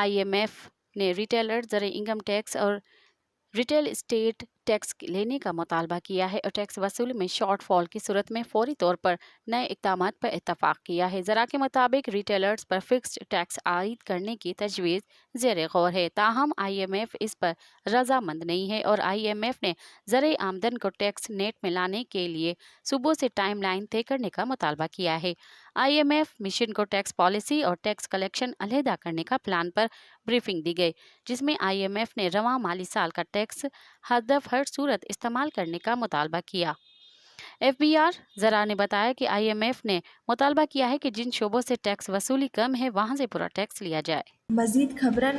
IMF نے retailer ذرائع income tax اور ریٹیل اسٹیٹ ٹیکس لینے کا مطالبہ کیا ہے اور ٹیکس وصولی میں شارٹ فال کی صورت میں فوری طور پر نئے اقدامات پر اتفاق کیا ہے۔ ذرا کے مطابق ریٹیلرز پر فکسڈ ٹیکس عائد کرنے کی تجویز زیر غور ہے، تاہم IMF اس پر رضامند نہیں ہے اور IMF نے زرعی آمدن کو ٹیکس نیٹ میں لانے کے لیے صوبوں سے ٹائم لائن طے کرنے کا مطالبہ کیا ہے۔ IMF مشن کو ٹیکس پالیسی اور ٹیکس کلیکشن علیحدہ کرنے کا پلان پر بریفنگ دی گئی، جس میں IMF نے رواں مالی سال کا ٹیکس ہدف ہر صورت استعمال کرنے کا مطالبہ کیا۔ FBR ذرا نے بتایا کہ IMF نے مطالبہ کیا ہے کہ جن شعبوں سے ٹیکس وصولی کم ہے وہاں سے پورا ٹیکس لیا جائے۔ مزید خبرن